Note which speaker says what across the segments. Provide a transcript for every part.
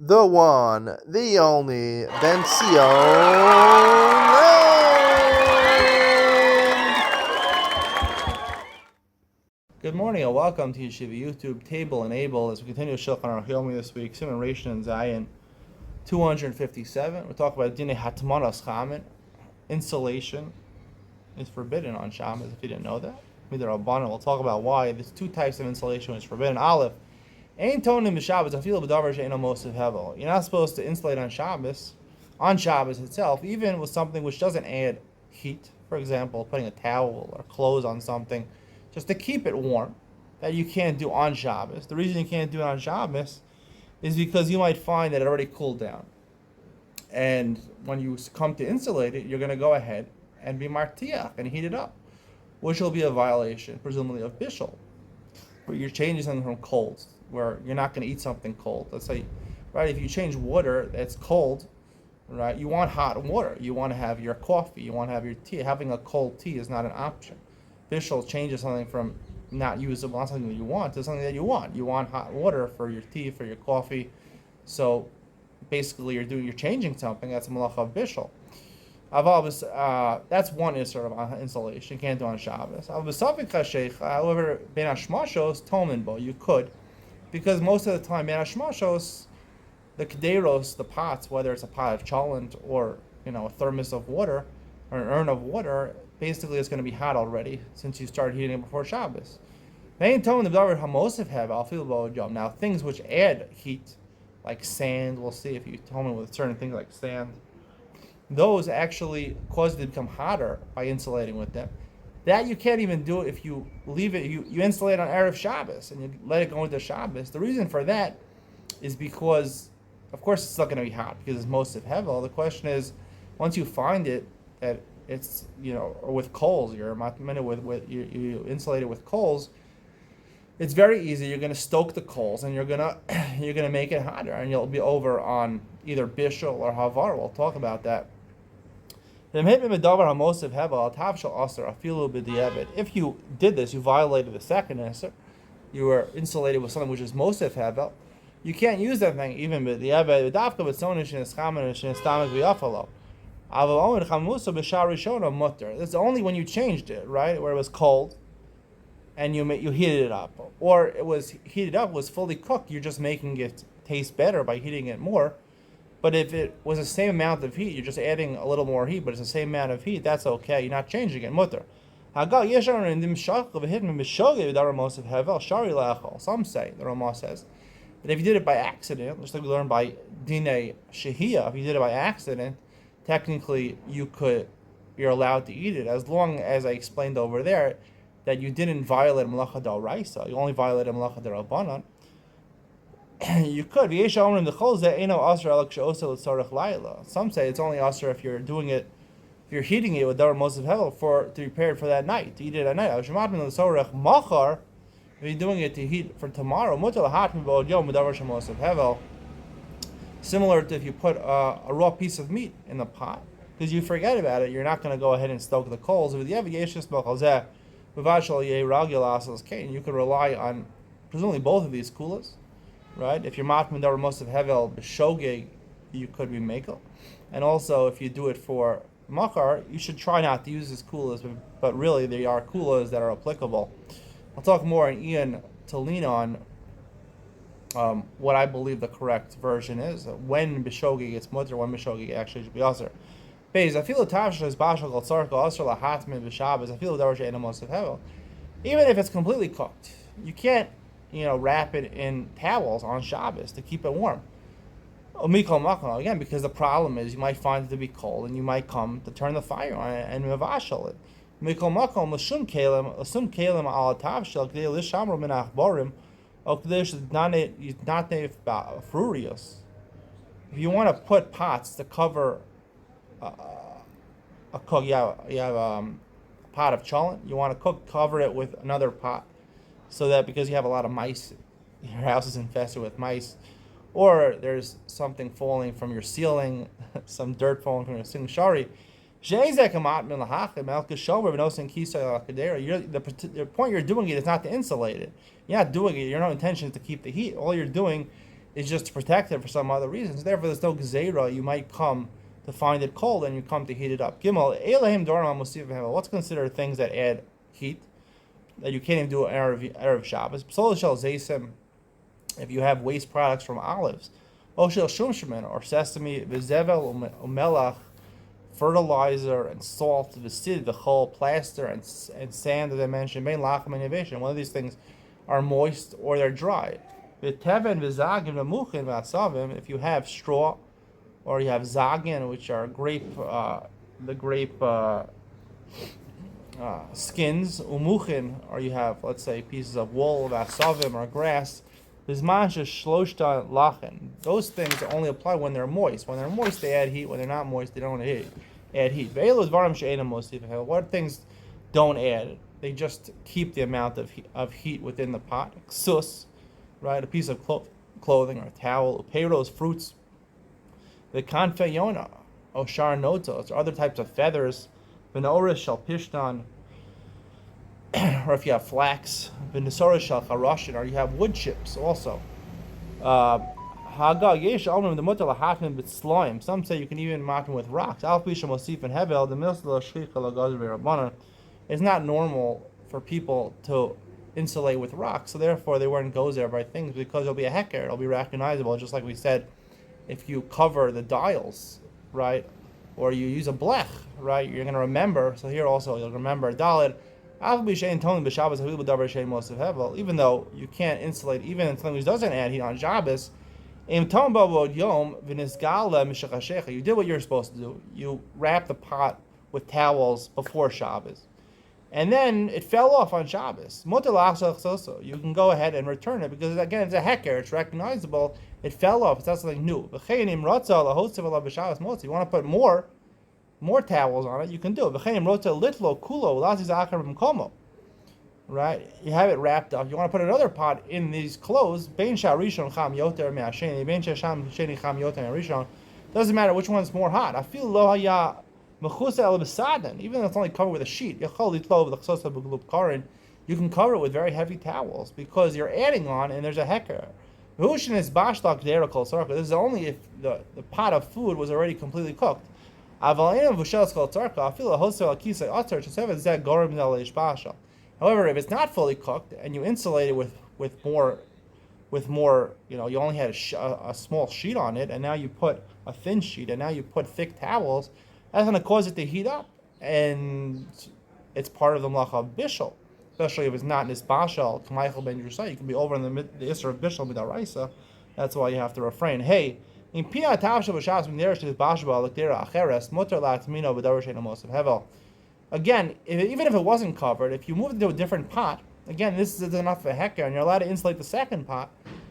Speaker 1: the one, the only, Bencio. Good morning and welcome to Yeshiva YouTube Table and Able as we continue Shulchan Aruch Yomi this week, Simon Rishon and Zion 257. We're talking about Dinei Hatmanas Chamin. Insulation is forbidden on Shabbos, if you didn't know that. We'll talk about why. There's two types of insulation which is forbidden. Aleph, Ein tonim b'Shabbos afilu b'davar she'eino mosif hevel. You're not supposed to insulate on Shabbos itself, even with something which doesn't add heat. For example, putting a towel or clothes on something, just to keep it warm, that you can't do on Shabbos. The reason you can't do it on Shabbos is because you might find that it already cooled down. And when you come to insulate it, you're going to go ahead and be martiach and heat it up, which will be a violation, presumably, of bishul. But you're changing something from cold, where you're not going to eat something cold. Let's say, right, if you change water that's cold, right, you want hot water. You want to have your coffee. You want to have your tea. Having a cold tea is not an option. Bishul changes something from not usable, not something that you want, to something that you want. You want hot water for your tea, for your coffee. So basically, you're changing something. That's a malacha of bishul. That's one sort of insulation. You can't do on Shabbos. However, ben hashmashos tomin you could, because most of the time ben hashmashos, the kederos, the pots, whether it's a pot of cholent or a thermos of water or an urn of water, basically it's going to be hot already since you started heating it before Shabbos. Now, things which add heat, like sand, we'll see if you tell me with certain things like sand, those actually cause it to become hotter by insulating with them. That you can't even do if you leave it, you insulate on Erev Shabbos and you let it go into Shabbos. The reason for that is because, of course, it's still going to be hot because it's most of Hevel. The question is, once you find it, that it's, or with coals, you insulate it with coals, it's very easy. You're going to stoke the coals and you're going to make it hotter, and you'll be over on either bishul or havar. We'll talk about that. If you did this, you violated the second answer. You were insulated with something which is mosif hevel. You can't use that thing even b'diavad. That's only when you changed it, right, where it was cold, and you heated it up, or it was heated up, was fully cooked. You're just making it taste better by heating it more. But if it was the same amount of heat, you're just adding a little more heat, but it's the same amount of heat, that's okay. You're not changing it. Mutter. Some say, the Ramah says, that if you did it by accident, just like we learned by Dinei Shehiyah, if you did it by accident, technically you're allowed to eat it, as long as I explained over there that you didn't violate Malacha D'Oraisa, you only violated Malacha D'Rabbanan. You could. Some say it's only asr if you're doing it, if you're heating it with Davar Mosif Hevel to prepare it for that night, to eat it at night. If you're doing it to heat for tomorrow, similar to if you put a raw piece of meat in the pot, because you forget about it, you're not going to go ahead and stoke the coals. You could rely on presumably both of these kulas. Right? If you're matman davar mosif hevel b'shogeg, you could be mekel. And also, if you do it for machar, you should try not to use these kulas, but really they are kulas that are applicable. I'll talk more in Ian to lean on what I believe the correct version is. When b'shogeg it's mutter, when b'shogeg actually should be aser. Beis, I feel tavshel is bashal kol tzarka aser lahatmin b'shabbos. I feel davar she'eino mosif hevel. Even if it's completely cooked, you can't wrap it in towels on Shabbos to keep it warm. Again, because the problem is you might find it to be cold and you might come to turn the fire on it and mevashal it. If you want to put pots to cover a cook, you have a pot of cholent, you want to cover it with another pot, so that because you have a lot of mice, your house is infested with mice, or there's something falling from your ceiling, some dirt falling from your ceiling, shari. The point you're doing it is not to insulate it. You're not doing it, your no intention is to keep the heat. All you're doing is just to protect it for some other reasons. Therefore, there's no gzeira. You might come to find it cold and you come to heat it up. Gimel, Elahim Dorma Musif Hevel. What's considered things that add heat that you can't even do an Erev Shabbos? Psol Shel Zaysim, if you have waste products from olives. Oshel Shumshaman, or sesame, Vizevel, Umelach, fertilizer and salt, Visid, the whole plaster and sand, as I mentioned, Main Lachem and Innovation. One of these things are moist or they're dry. V'teven v'zagim v'muchin v'asavim, if you have straw, or you have zagin, which are the grape skins, umuchin, or you have, let's say, pieces of wool, v'asavim, or grass, bizman shloshta lachen. Those things only apply when they're moist. When they're moist, they add heat. When they're not moist, they don't add heat. What things don't add? They just keep the amount of heat within the pot. Ksus, right? A piece of clothing or a towel. Peiros, fruits. The kanfeyona, oshar notos, or other types of feathers. V'noris shal pishtan, or if you have flax. V'nesoris shal charoshin, or you have wood chips also. Haga yesh almim the mutar lahatmin b'tzloim. Some say you can even mock them with rocks. Al pisha mosif and hevel the milsel shchicha lagaz v'rabbanan. It's not normal for people to insulate with rocks, so therefore they weren't gozer by things because it'll be a hecker. It'll be recognizable, just like we said. If you cover the dials, right, or you use a blech, right, you're going to remember. So here also you'll remember Dalit. Even though you can't insulate, even in something which doesn't add heat on Shabbos, you did what you're supposed to do. You wrap the pot with towels before Shabbos. And then it fell off on Shabbos. You can go ahead and return it because, again, it's a hecker. It's recognizable. It fell off. It's not something new. If you want to put more towels on it, you can do it. Right? You have it wrapped up. You want to put another pot in these clothes. Doesn't matter which one's more hot. I feel even though it's only covered with a sheet, you can cover it with very heavy towels because you're adding on and there's a hecker. This is only if the pot of food was already completely cooked. However, if it's not fully cooked and you insulate it with more, you only had a small sheet on it, and now you put a thin sheet, and now you put thick towels, that's going to cause it to heat up, and it's part of the melacha of bishul, especially if it's not nisbashal, k'maychel ben Yerusha. You can be over in the isser of bishul midaraisa. That's why you have to refrain. Hey, in pina tavsha b'shas m'nerish nisbashal l'kdera acheres mutar la'atmino b'davar she'no mosav hevel. Again, even if it wasn't covered, if you move it to a different pot, again, this is enough of a hecker, and you're allowed to insulate the second pot,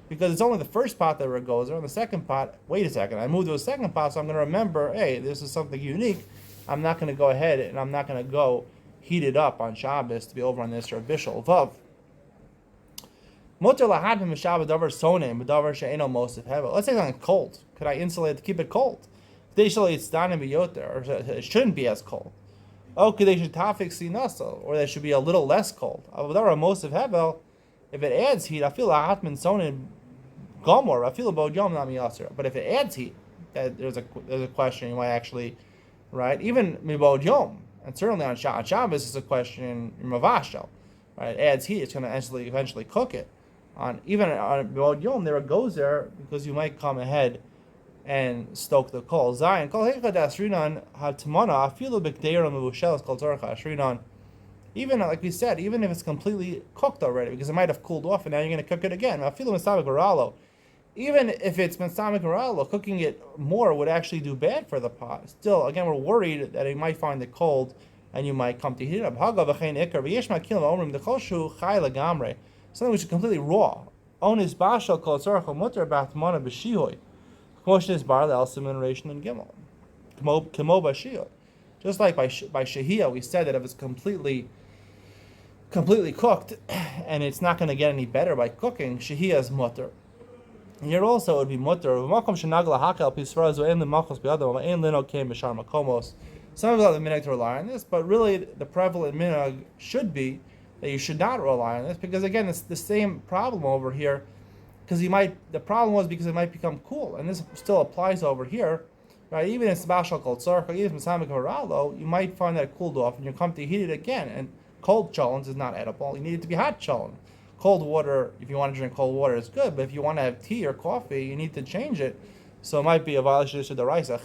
Speaker 1: because it's only the first pot that goes there, and the second pot, wait a second, I moved to a second pot, so I'm going to remember, hey, this is something unique. I'm not going to go ahead, and I'm not going to go heat it up on Shabbos to be over on this or bishul. Vav. Let's say something cold. Could I insulate it to keep it cold? Or it shouldn't be as cold. Or that should be a little less cold. If it adds heat, I feel Gomor, I feel about Yom Nam Yasser. But if it adds heat, there's a question you might actually, right? Even Mibod Yom, and certainly on Shabbos is a question in Mavashal, right? It adds heat, it's going to eventually cook it. Even on Mibod Yom, there goes there because you might come ahead and stoke the coal. Zion, Kol Hekadas Rinan Hatamana, I feel a bigdeira Mavushelas Kol Torcha Shrinan. Even like we said, even if it's completely cooked already, because it might have cooled off and now you're going to cook it again. I feel Masamic Garalo. Even if it's Masamic Garalo, cooking it more would actually do bad for the pot. Still, again, we're worried that you might find it cold and you might come to heat it up. Something which is completely raw. Onis Bashal Kol Tzorcha Mutter Batmana B'Shihoy. Kmoshnis Bar the Elsim Ration and Gimel. Kmo B'Shihoy. Just like by Shahiyah, we said that if it's completely cooked, and it's not going to get any better by cooking, Shahiyah is mutter. Here also it would be mutter. Some of the minhag to rely on this, but really the prevalent minhag should be that you should not rely on this, because again, it's the same problem over here because the problem was because it might become cool, and this still applies over here, right? Even in Sabashal called Sarka, even in Samik Haralo, you might find that it cooled off, and you come to heat it again, and cold cholent is not edible. You need it to be hot cholent. Cold water, if you want to drink cold water, is good, but if you want to have tea or coffee, you need to change it. So it might be a violation of the Raisa.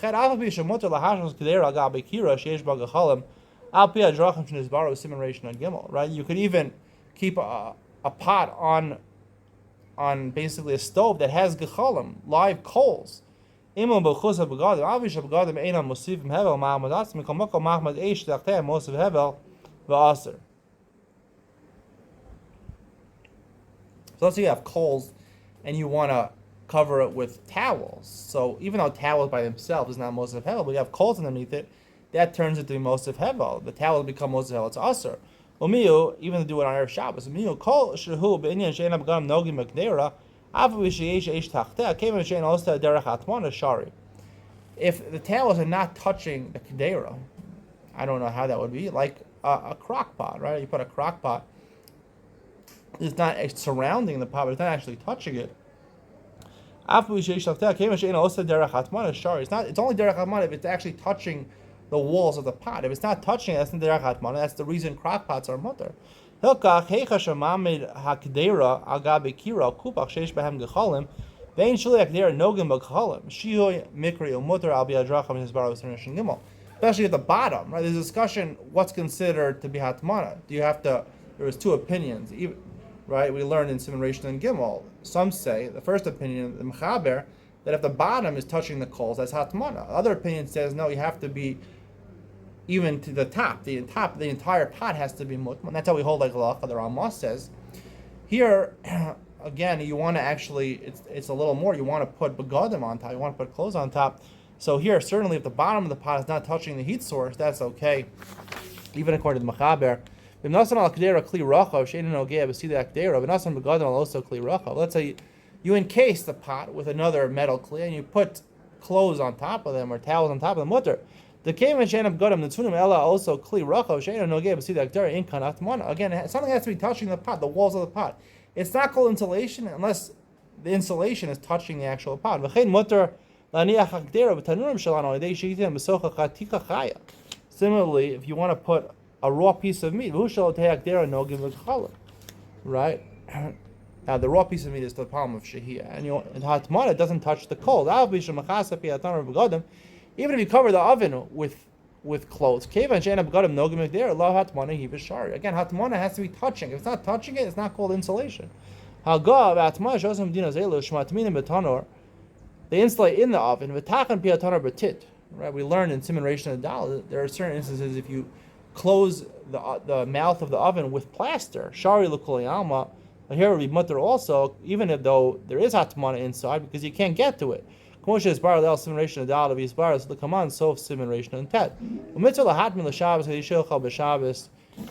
Speaker 1: Right? You could even keep a pot on basically a stove that has gechalim, live coals. So let's say you have coals and you want to cover it with towels. So even though towels by themselves is not Mosif Hevel, but you have coals underneath it, that turns into Mosif Hevel. The towels become Mosif Hevel, it's Aser. Umiyu, even to do it on Erev Shabbos, Umiyu, Kol Shehu, B'inyan She'en Abgam Nogi Mekneira, Avu V'Sheyesh Eish Tachteh, Kevin She'en Osta Derech Atmana Shari. If the towels are not touching the Kedera, I don't know how that would be, like a crock pot, right? You put a crock pot, it's not surrounding the pot, but it's not actually touching it. It's not. It's only derech hatmana if it's actually touching the walls of the pot. If it's not touching it, that's not derech hatmana. That's the reason crock pots are mutter. Especially at the bottom, right? There's a discussion what's considered to be hatmana. There was two opinions. Right, we learned in Simon and Gimel. Some say, the first opinion, the Mechaber, that if the bottom is touching the coals, that's Hatmana. The other opinion says, no, you have to be even to the top. The entire pot has to be Mutman. That's how we hold like Allah, the Ramah says. Here, again, you want to actually, it's a little more, you want to put begadim on top, you want to put clothes on top. So here, certainly if the bottom of the pot is not touching the heat source, that's okay, even according to the Mechaber. Let's say you encase the pot with another metal kli and you put clothes on top of them or towels on top of the mutter. The also kli again, something has to be touching the pot, the walls of the pot. It's not called insulation unless the insulation is touching the actual pot. Similarly, if you want to put a raw piece of meat, right? Now the raw piece of meat is the palm of shehiyah, and hatmana doesn't touch the cold. Even if you cover the oven with clothes, again, hatmana has to be touching. If it's not touching it, it's not called insulation. They insulate in the oven. Right? We learned in Simon Reish and Adal, there are certain instances if you close the mouth of the oven with plaster, shari l'kol yalma, here would be mutter also, even if though there is hatmana inside, because you can't get to it. It's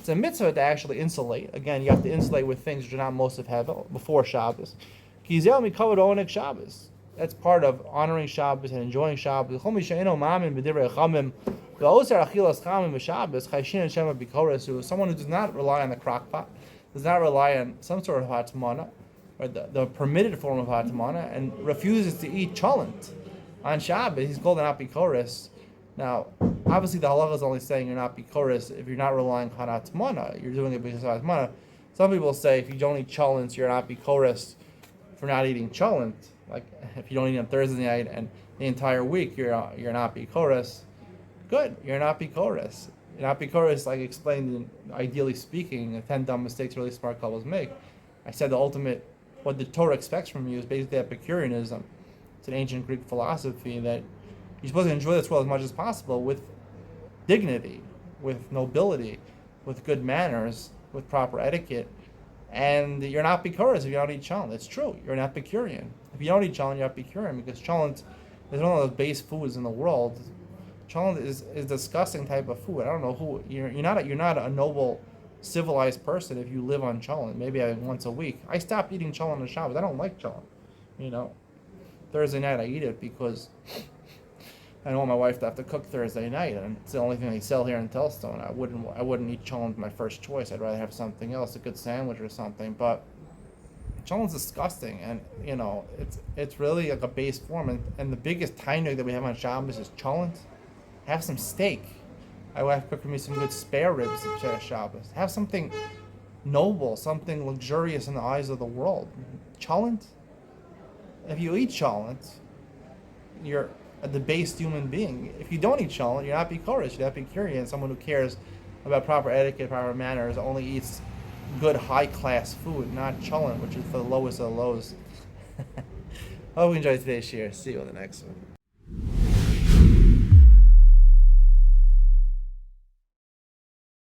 Speaker 1: a mitzvah to actually insulate. Again, you have to insulate with things which are not most of hevel before Shabbos. That's part of honoring Shabbos and enjoying Shabbos. Someone who does not rely on the crock pot, does not rely on some sort of hatmana, or the permitted form of hatmana, and refuses to eat cholent on Shabbos, he's called an apikoris. Now, obviously the halacha is only saying you're not bikoris if you're not relying on hatmana, you're doing it because of hatmana. Some people say if you don't eat cholent, you're not bikoris for not eating cholent. Like if you don't eat on Thursday night and the entire week you're not bikoris. Good, you're not bikoris. You're not bikoris, like explained in, ideally speaking, the 10 dumb mistakes really smart couples make. I said the ultimate, what the Torah expects from you is basically Epicureanism. It's an ancient Greek philosophy that you're supposed to enjoy this world as much as possible with dignity, with nobility, with good manners, with proper etiquette. And you're not bikoris if you don't eat cholent. It's true. You're an Epicurean. If you don't eat cholent, you're Epicurean because cholent is one of the base foods in the world. Cholent is a disgusting type of food. I don't know who you're not a noble, civilized person if you live on cholent. Maybe once a week. I stopped eating cholent on Shabbos. I don't like cholent. Thursday night I eat it because I don't want my wife to have to cook Thursday night, and it's the only thing they sell here in Telstone. I wouldn't eat cholent my first choice. I'd rather have something else, a good sandwich or something. But Cholent's disgusting, and it's really like a base form. And the biggest tainug that we have on Shabbos is cholent. Have some steak. I wife cooked for me some good spare ribs at Shabbos. Have something noble, something luxurious in the eyes of the world. Cholent. If you eat cholent, you're a debased human being. If you don't eat cholent, you're not bikoris, you're not bikurian. And someone who cares about proper etiquette, proper manners, only eats good high-class food, not cholent, which is for the lowest of the lows. Hope you enjoyed today's share. See you on the next one.